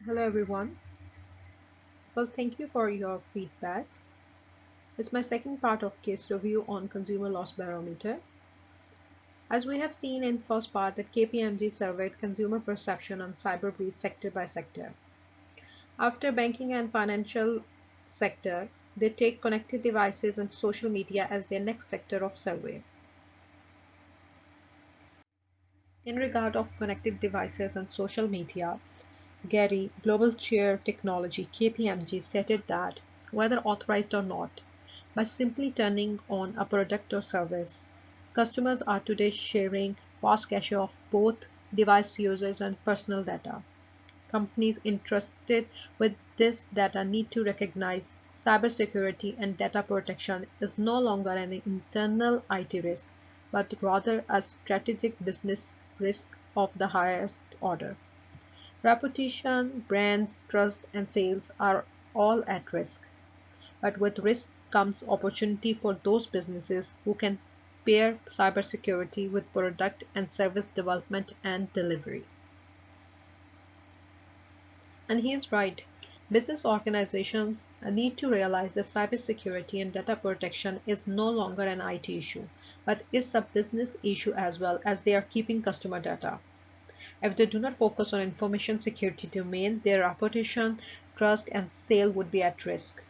Hello everyone. First, thank you for your feedback. It's my second part of case review on consumer loss barometer. As we have seen in first part that KPMG surveyed consumer perception on cyber breach sector by sector. After banking and financial sector, they take connected devices and social media as their next sector of survey. In regard of connected devices and social media, Gary, Global Chair Technology (KPMG) stated that, whether authorized or not, by simply turning on a product or service, customers are today sharing vast cache of both device users and personal data. Companies entrusted with this data need to recognize cybersecurity and data protection is no longer an internal IT risk, but rather a strategic business risk of the highest order. Reputation, brands, trust, and sales are all at risk. But with risk comes opportunity for those businesses who can pair cybersecurity with product and service development and delivery. And he is right. Business organizations need to realize that cybersecurity and data protection is no longer an IT issue, but it's a business issue as well as they are keeping customer data. If they do not focus on information security domain, their reputation, trust, and sale would be at risk.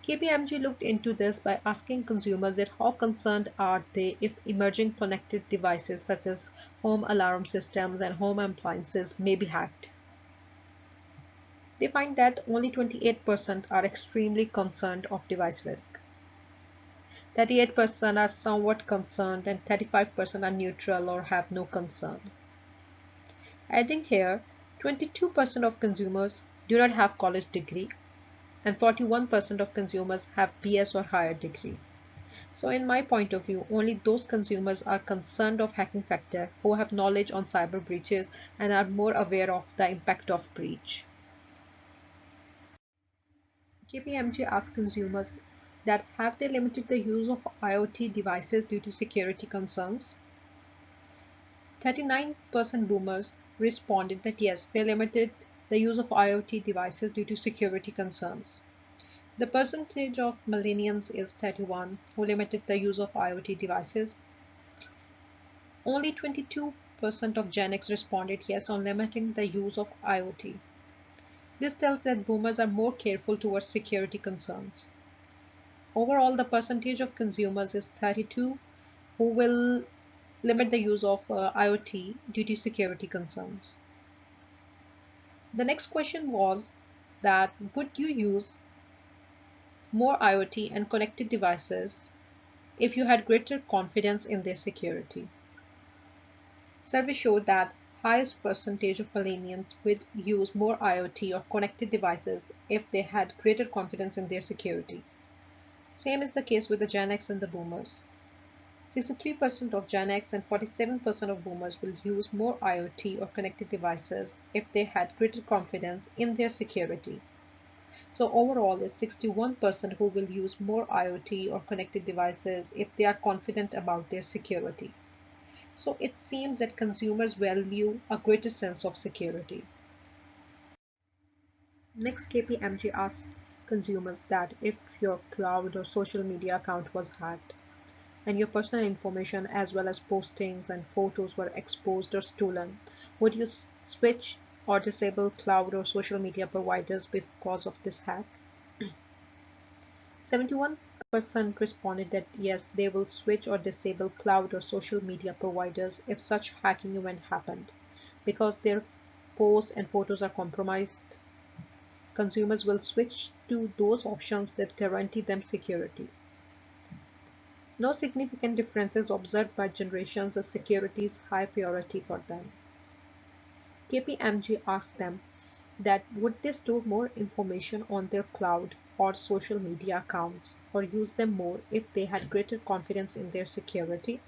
KPMG looked into this by asking consumers that how concerned are they if emerging connected devices such as home alarm systems and home appliances may be hacked. They find that only 28% are extremely concerned of device risk. 38% are somewhat concerned and 35% are neutral or have no concern. Adding here, 22% of consumers do not have college degree and 41% of consumers have BS or higher degree. So in my point of view, only those consumers are concerned of hacking factor who have knowledge on cyber breaches and are more aware of the impact of breach. KPMG asked consumers that have they limited the use of IoT devices due to security concerns. 39% boomers responded that yes, they limited the use of IoT devices due to security concerns. The percentage of millennials is 31 who limited the use of IoT devices. Only 22% of Gen X responded yes on limiting the use of IoT. This tells that boomers are more careful towards security concerns. Overall, the percentage of consumers is 32 who will limit the use of IoT due to security concerns. The next question was that would you use more IoT and connected devices if you had greater confidence in their security? Survey showed that highest percentage of millennials would use more IoT or connected devices if they had greater confidence in their security. Same is the case with the Gen X and the boomers. 63% of Gen X and 47% of boomers will use more IoT or connected devices if they had greater confidence in their security. So overall, it's 61% who will use more IoT or connected devices if they are confident about their security. So it seems that consumers value a greater sense of security. Next, KPMG asked consumers that if your cloud or social media account was hacked and your personal information as well as postings and photos were exposed or stolen, would you switch or disable cloud or social media providers because of this hack? 71% responded that yes, they will switch or disable cloud or social media providers if such hacking event happened because their posts and photos are compromised. Consumers will switch to those options that guarantee them security. No significant differences observed by generations as security is high priority for them. KPMG asked them that would they store more information on their cloud or social media accounts or use them more if they had greater confidence in their security.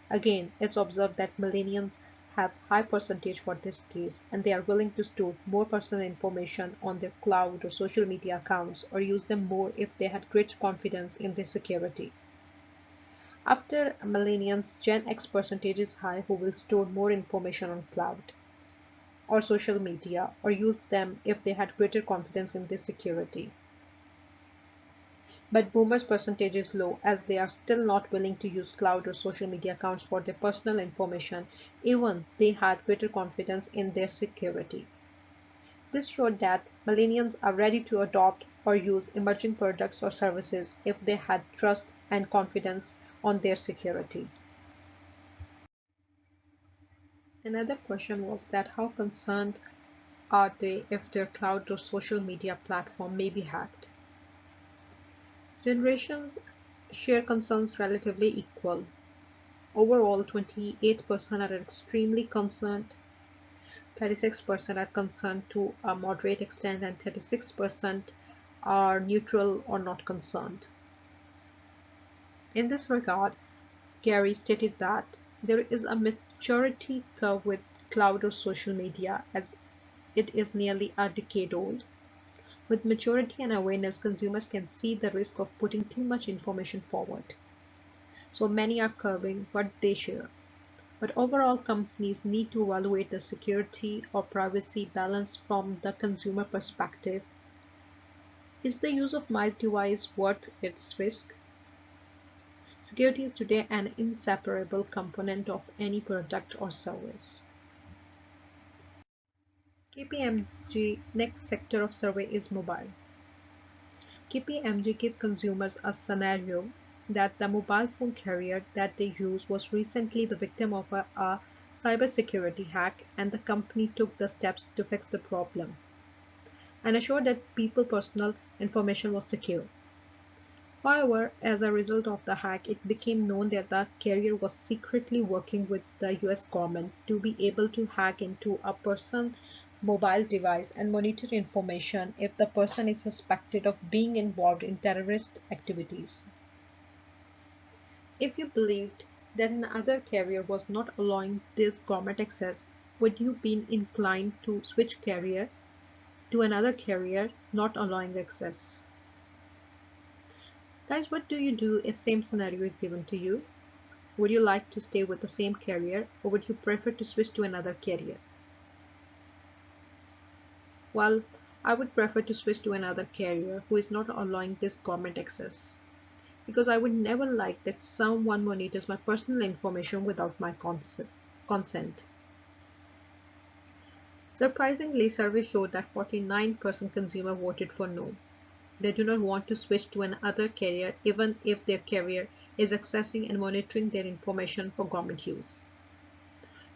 Again, it's observed that millennials have high percentage for this case and they are willing to store more personal information on their cloud or social media accounts or use them more if they had greater confidence in their security. After millennials, Gen X percentage is high who will store more information on cloud. or social media or use them if they had greater confidence in their security. But boomers' percentage is low as they are still not willing to use cloud or social media accounts for their personal information, even they had greater confidence in their security. This showed that millennials are ready to adopt or use emerging products or services if they had trust and confidence on their security. Another question was that how concerned are they if their cloud or social media platform may be hacked? Generations share concerns relatively equal. Overall, 28% are extremely concerned, 36% are concerned to a moderate extent, and 36% are neutral or not concerned. In this regard, Gary stated that there is a maturity curve with cloud or social media as it is nearly a decade old. With maturity and awareness, consumers can see the risk of putting too much information forward. So many are curbing what they share. But overall, companies need to evaluate the security or privacy balance from the consumer perspective. Is the use of my device worth its risk? Security is today an inseparable component of any product or service. KPMG next sector of survey is mobile. KPMG gave consumers a scenario that the mobile phone carrier that they use was recently the victim of a cybersecurity hack, and the company took the steps to fix the problem and assured that people's personal information was secure. However, as a result of the hack, it became known that the carrier was secretly working with the US government to be able to hack into a person's mobile device and monitor information if the person is suspected of being involved in terrorist activities. If you believed that another carrier was not allowing this government access, would you be inclined to switch carrier to another carrier not allowing access? Guys, what do you do if same scenario is given to you? Would you like to stay with the same carrier or would you prefer to switch to another carrier? Well, I would prefer to switch to another carrier who is not allowing this government access because I would never like that someone monitors my personal information without my consent. Surprisingly, surveys showed that 49% consumer voted for no. They do not want to switch to another carrier even if their carrier is accessing and monitoring their information for government use.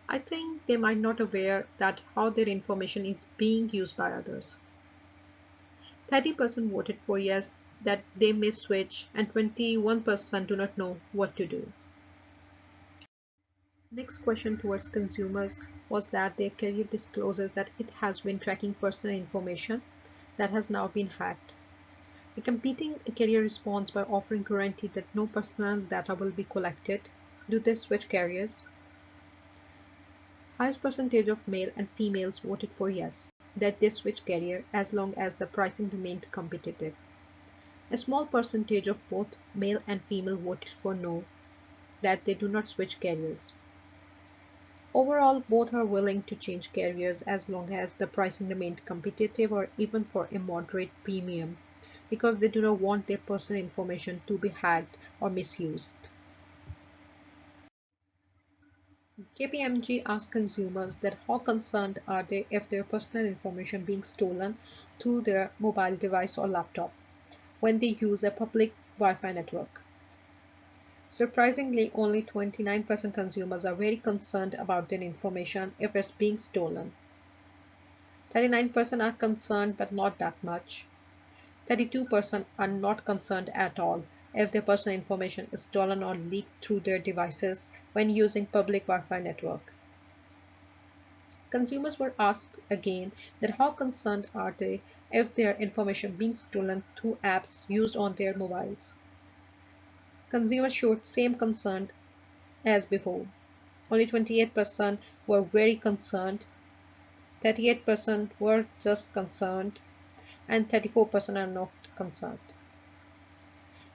I think they might not aware that how their information is being used by others. 30% voted for yes, that they may switch, and 21% do not know what to do. Next question towards consumers was that their carrier discloses that it has been tracking personal information that has now been hacked. A competing carrier responds by offering guarantee that no personal data will be collected. Do they switch carriers? Highest percentage of male and females voted for yes, that they switch carrier as long as the pricing remained competitive. A small percentage of both male and female voted for no, that they do not switch carriers. Overall, both are willing to change carriers as long as the pricing remained competitive or even for a moderate premium, because they do not want their personal information to be hacked or misused. KPMG asked consumers that how concerned are they if their personal information being stolen through their mobile device or laptop when they use a public Wi-Fi network. Surprisingly, only 29% consumers are very concerned about their information if it's being stolen. 39% are concerned but not that much. 32% are not concerned at all if their personal information is stolen or leaked through their devices when using public Wi-Fi network. Consumers were asked again that how concerned are they if their information being stolen through apps used on their mobiles. Consumers showed same concern as before. Only 28% were very concerned, 38% were just concerned, and 34% are not concerned.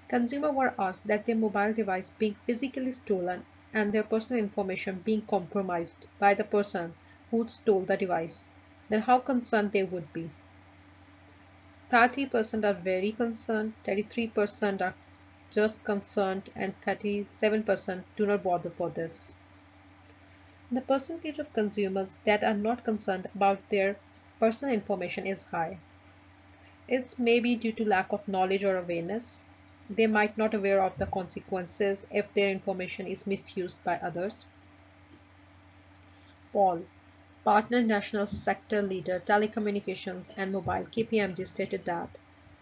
Consumers were asked that their mobile device being physically stolen and their personal information being compromised by the person who stole the device, then how concerned they would be. 30% are very concerned, 33% are just concerned, and 37% do not bother for this. The percentage of consumers that are not concerned about their personal information is high. It's maybe due to lack of knowledge or awareness. They might not aware of the consequences if their information is misused by others. Paul, partner national sector leader telecommunications and mobile KPMG stated that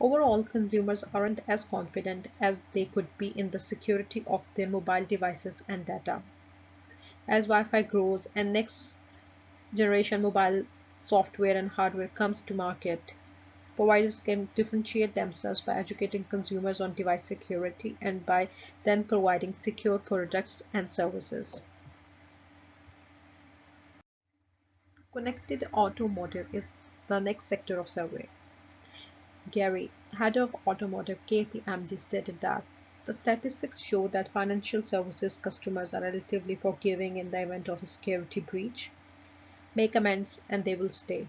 overall consumers aren't as confident as they could be in the security of their mobile devices and data. As Wi-Fi grows and next generation mobile software and hardware comes to market, providers can differentiate themselves by educating consumers on device security and by then providing secure products and services. Connected automotive is the next sector of survey. Gary, head of automotive KPMG, stated that the statistics show that financial services customers are relatively forgiving in the event of a security breach. Make amends and they will stay.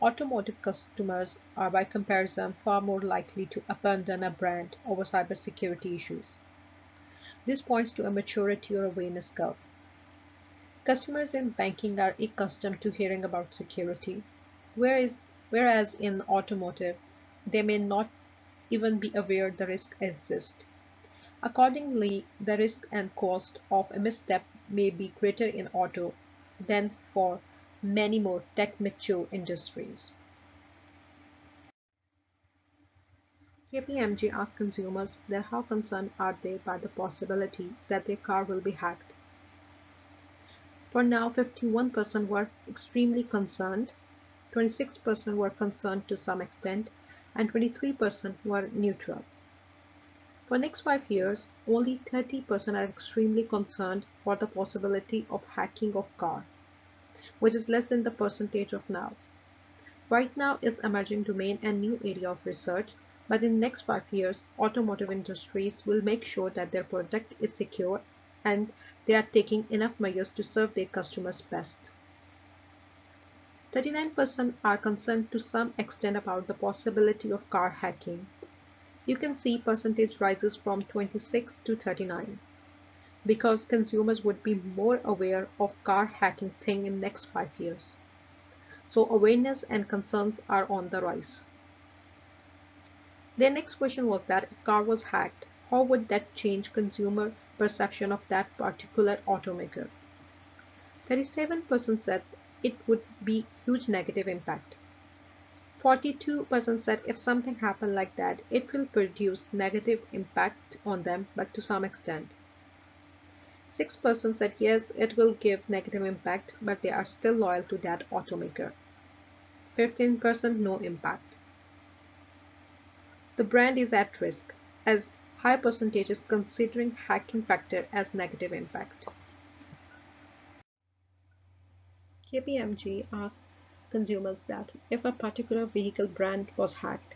Automotive customers are by comparison far more likely to abandon a brand over cybersecurity issues. This points to a maturity or awareness curve. Customers in banking are accustomed to hearing about security, whereas in automotive, they may not even be aware the risk exists. Accordingly, the risk and cost of a misstep may be greater in auto than for many more tech-mature industries. KPMG asked consumers that how concerned are they by the possibility that their car will be hacked. For now, 51% were extremely concerned, 26% were concerned to some extent, and 23% were neutral. For next 5 years, only 30% are extremely concerned for the possibility of hacking of car, which is less than the percentage of now. Right now, it's emerging domain and new area of research, but in the next 5 years, automotive industries will make sure that their product is secure and they are taking enough measures to serve their customers best. 39% are concerned to some extent about the possibility of car hacking. You can see percentage rises from 26 to 39 because consumers would be more aware of car hacking thing in next 5 years. So awareness and concerns are on the rise. Their next question was that if car was hacked, how would that change consumer perception of that particular automaker? 37% said it would be huge negative impact. 42% said if something happened like that, it will produce negative impact on them, but to some extent. 6% said yes, it will give negative impact, but they are still loyal to that automaker. 15% no impact. The brand is at risk, as high percentages considering hacking factor as negative impact. KPMG asked consumers that if a particular vehicle brand was hacked,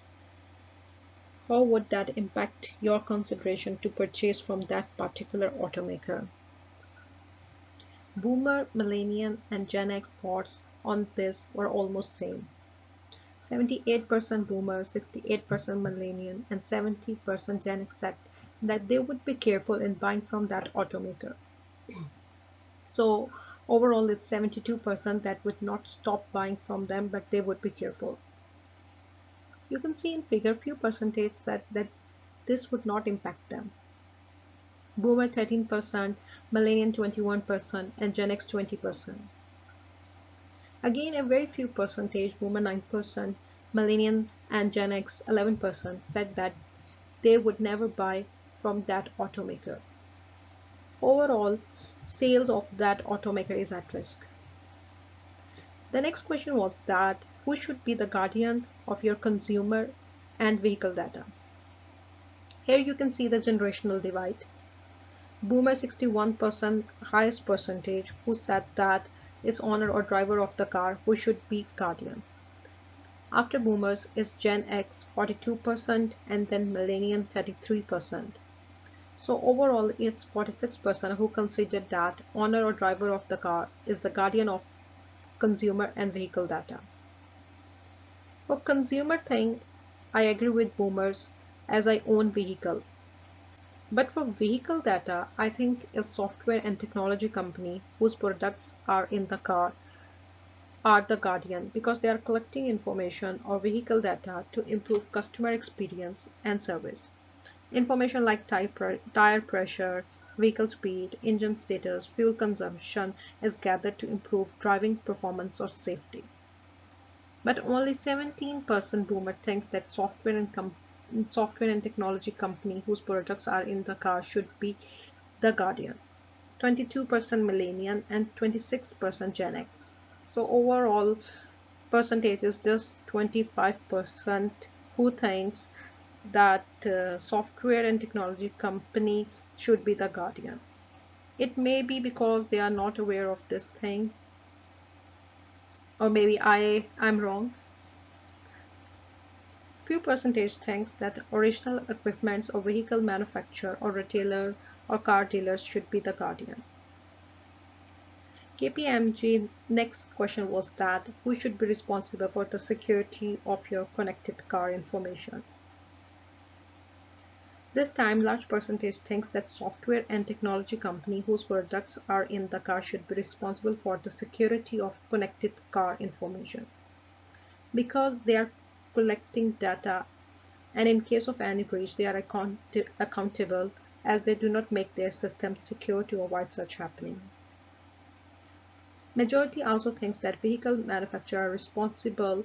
how would that impact your consideration to purchase from that particular automaker? Boomer, Millennial, and Gen X thoughts on this were almost same. 78% Boomer, 68% Millennial, and 70% Gen X said that they would be careful in buying from that automaker. So overall, it's 72% that would not stop buying from them, but they would be careful. You can see in figure few percentage said that this would not impact them. Boomer 13%, Millennial 21%, and Gen X 20%. Again, a very few percentage, Boomer 9%, Millennial and Gen X 11%, said that they would never buy from that automaker. Overall, sales of that automaker is at risk. The next question was that who should be the guardian of your consumer and vehicle data? Here you can see the generational divide. Boomer 61%, highest percentage, who said that is owner or driver of the car who should be guardian. After Boomers is Gen X 42% and then Millennial 33%. So overall it's 46% who considered that owner or driver of the car is the guardian of consumer and vehicle data. For consumer thing, I agree with boomers as I own vehicle. But for vehicle data, I think a software and technology company whose products are in the car are the guardian because they are collecting information or vehicle data to improve customer experience and service. Information like tire pressure, vehicle speed, engine status, fuel consumption is gathered to improve driving performance or safety. But only 17% boomer thinks that software and technology company whose products are in the car should be the guardian. 22% millennial and 26% Gen X. So overall percentage is just 25% who thinks that software and technology company should be the guardian. It may be because they are not aware of this thing, or maybe I'm wrong. Few percentage thinks that original equipments or vehicle manufacturer or retailer or car dealers should be the guardian. KPMG next question was that who should be responsible for the security of your connected car information? This time, large percentage thinks that software and technology company whose products are in the car should be responsible for the security of connected car information because they are collecting data, and in case of any breach they are accountable as they do not make their systems secure to avoid such happening. Majority also thinks that vehicle manufacturers are responsible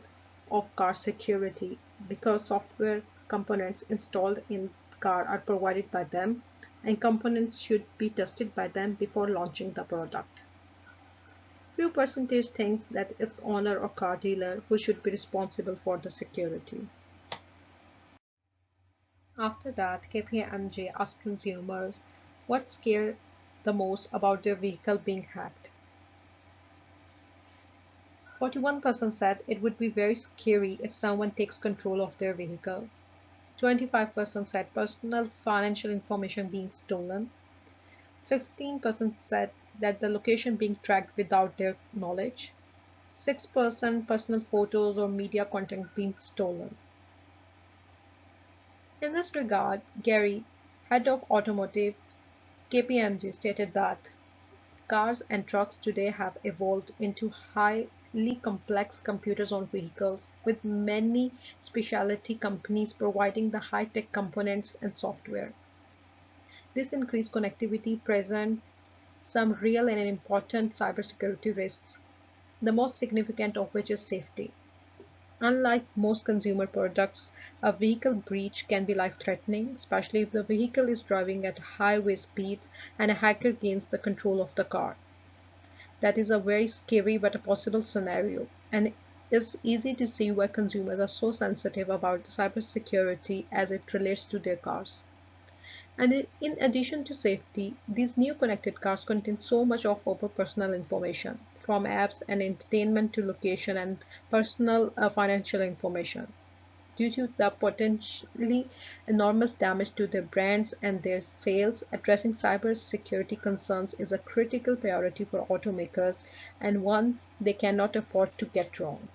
of car security because software components installed in car are provided by them and components should be tested by them before launching the product. Few percentage thinks that it's owner or car dealer who should be responsible for the security. After that, KPMG asked consumers what scared the most about their vehicle being hacked. 41% said it would be very scary if someone takes control of their vehicle. 25% said personal financial information being stolen. 15% said that the location being tracked without their knowledge. 6% personal photos or media content being stolen. In this regard, Gary, head of automotive KPMG, stated that cars and trucks today have evolved into highly complex computers on vehicles, with many specialty companies providing the high-tech components and software. This increased connectivity presents some real and important cybersecurity risks, the most significant of which is safety. Unlike most consumer products, a vehicle breach can be life-threatening, especially if the vehicle is driving at highway speeds and a hacker gains the control of the car. That is a very scary but a possible scenario, and it's easy to see why consumers are so sensitive about cybersecurity as it relates to their cars. And in addition to safety, these new connected cars contain so much of our personal information, from apps and entertainment to location and personal financial information. Due to the potentially enormous damage to their brands and their sales, addressing cybersecurity concerns is a critical priority for automakers and one they cannot afford to get wrong.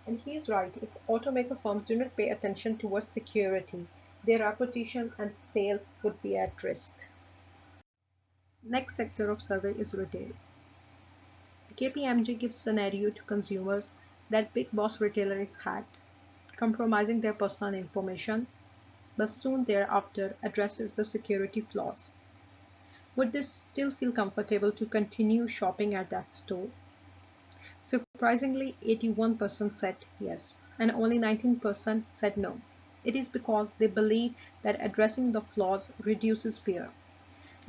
And he's right, if automaker firms do not pay attention towards security, their reputation and sale would be at risk. Next sector of survey is retail. KPMG gives scenario to consumers that big boss retailer is hacked, compromising their personal information, but soon thereafter addresses the security flaws. Would they still feel comfortable to continue shopping at that store? Surprisingly, 81% said yes, and only 19% said no. It is because they believe that addressing the flaws reduces fear.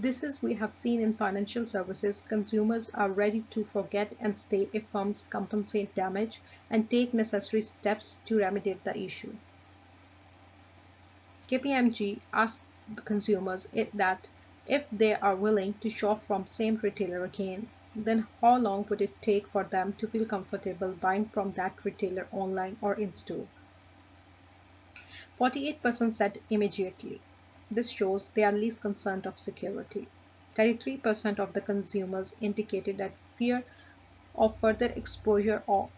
This is we have seen in financial services, consumers are ready to forget and stay if firms compensate damage and take necessary steps to remediate the issue. KPMG asked the consumers that if they are willing to shop from same retailer again, then how long would it take for them to feel comfortable buying from that retailer online or in store? 48% said immediately. This shows they are least concerned of security. 33% of the consumers indicated that fear of further exposure of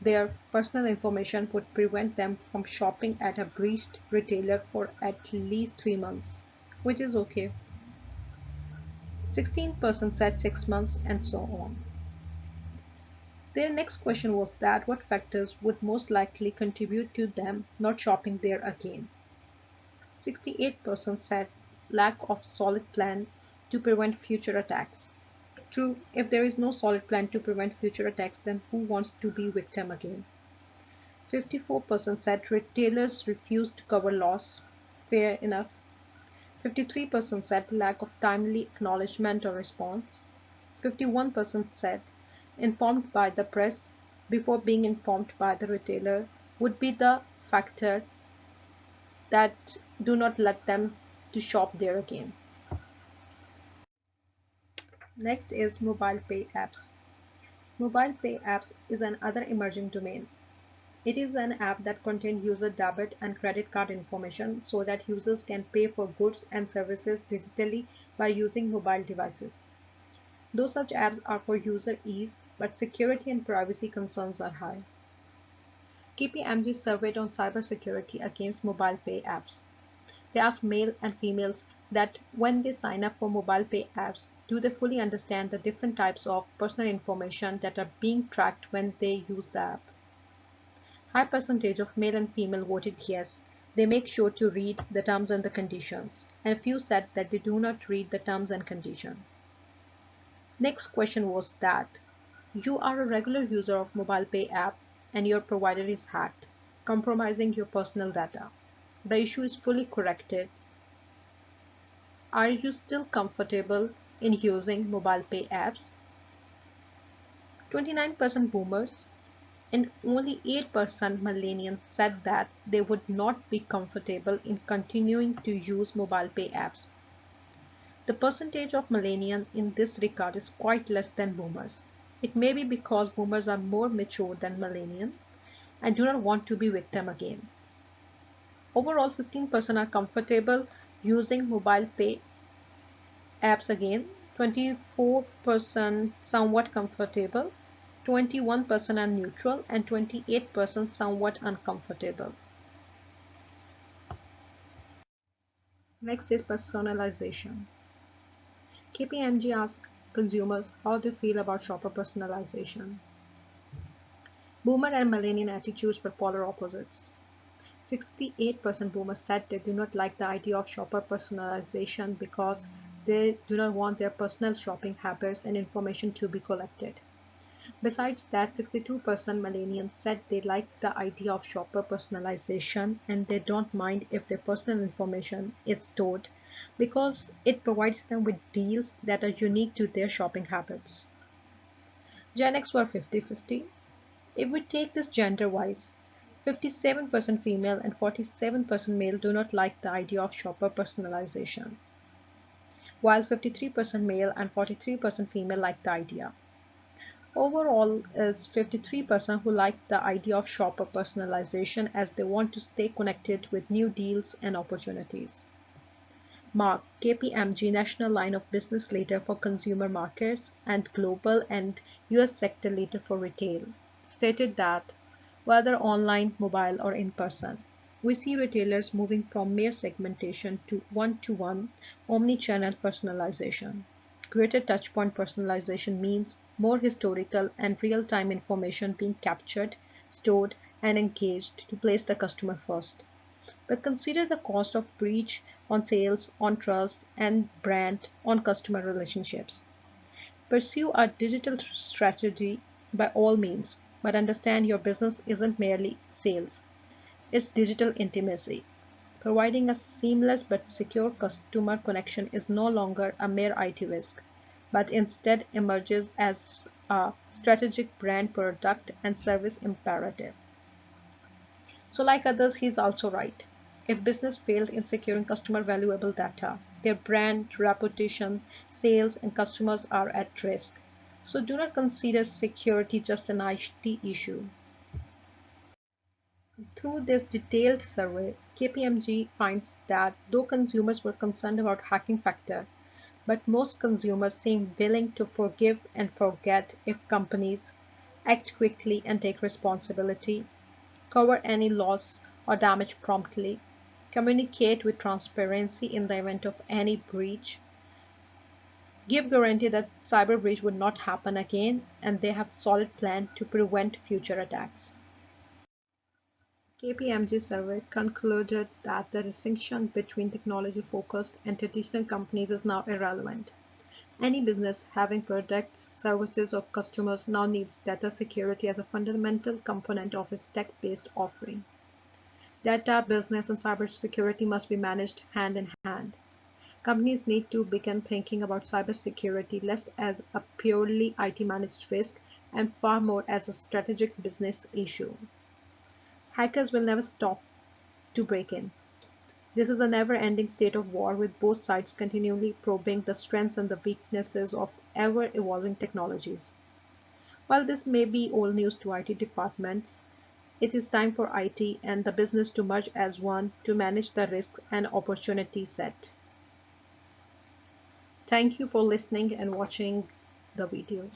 their personal information would prevent them from shopping at a breached retailer for at least 3 months, which is okay. 16% said 6 months, and so on. Their next question was that what factors would most likely contribute to them not shopping there again. 68% said lack of solid plan to prevent future attacks. True, if there is no solid plan to prevent future attacks, then who wants to be victim again? 54% said retailers refuse to cover loss. Fair enough. 53% said lack of timely acknowledgement or response. 51% said informed by the press before being informed by the retailer would be the factor that do not let them to shop there again. Next is mobile pay apps. Mobile pay apps is another emerging domain. It is an app that contains user debit and credit card information so that users can pay for goods and services digitally by using mobile devices. Though such apps are for user ease, but security and privacy concerns are high. KPMG surveyed on cybersecurity against mobile pay apps. They asked male and females that when they sign up for mobile pay apps, do they fully understand the different types of personal information that are being tracked when they use the app. High percentage of male and female voted yes. They make sure to read the terms and the conditions, and few said that they do not read the terms and conditions. Next question was that you are a regular user of mobile pay app and your provider is hacked, compromising your personal data. The issue is fully corrected. Are you still comfortable in using mobile pay apps? 29% boomers and only 8% millennials said that they would not be comfortable in continuing to use mobile pay apps. The percentage of millennials in this regard is quite less than boomers. It may be because boomers are more mature than millennials and do not want to be victim again. Overall, 15% are comfortable using mobile pay apps again, 24% somewhat comfortable, 21% are neutral, and 28% somewhat uncomfortable. Next is personalization. KPMG asked consumers how they feel about shopper personalization. Boomer and millennial attitudes were polar opposites. 68% boomers said they do not like the idea of shopper personalization because they do not want their personal shopping habits and information to be collected. Besides that, 62% millennials said they like the idea of shopper personalization and they don't mind if their personal information is stored because it provides them with deals that are unique to their shopping habits. Gen X were 50-50. If we take this gender-wise, 57% female and 47% male do not like the idea of shopper personalization, while 53% male and 43% female like the idea. Overall is 53% who like the idea of shopper personalization as they want to stay connected with new deals and opportunities. Mark, KPMG National Line of Business Leader for Consumer Markets and Global and US Sector Leader for Retail, stated that whether online, mobile, or in person, we see retailers moving from mere segmentation to one-to-one omni-channel personalization. Greater touchpoint personalization means more historical and real-time information being captured, stored, and engaged to place the customer first. But consider the cost of breach on sales, on trust, and brand, on customer relationships. Pursue a digital strategy by all means, but understand your business isn't merely sales, it's digital intimacy. Providing a seamless but secure customer connection is no longer a mere IT risk, but instead emerges as a strategic brand, product, and service imperative. So like others, he's also right. If business failed in securing customer valuable data, their brand, reputation, sales, and customers are at risk. So do not consider security just an IT issue. Through this detailed survey, KPMG finds that though consumers were concerned about hacking factor, but most consumers seem willing to forgive and forget if companies Act quickly and take responsibility. Cover any loss or damage promptly. Communicate with transparency in the event of any breach. Give guarantee that cyber breach would not happen again, and they have solid plan to prevent future attacks. KPMG survey concluded that the distinction between technology-focused and traditional companies is now irrelevant. Any business having products, services, or customers now needs data security as a fundamental component of its tech-based offering. Data, business, and cybersecurity must be managed hand in hand. Companies need to begin thinking about cybersecurity less as a purely IT managed risk and far more as a strategic business issue. Hackers will never stop to break in. This is a never-ending state of war with both sides continually probing the strengths and the weaknesses of ever-evolving technologies. While this may be old news to IT departments, it is time for IT and the business to merge as one to manage the risk and opportunity set. Thank you for listening and watching the video.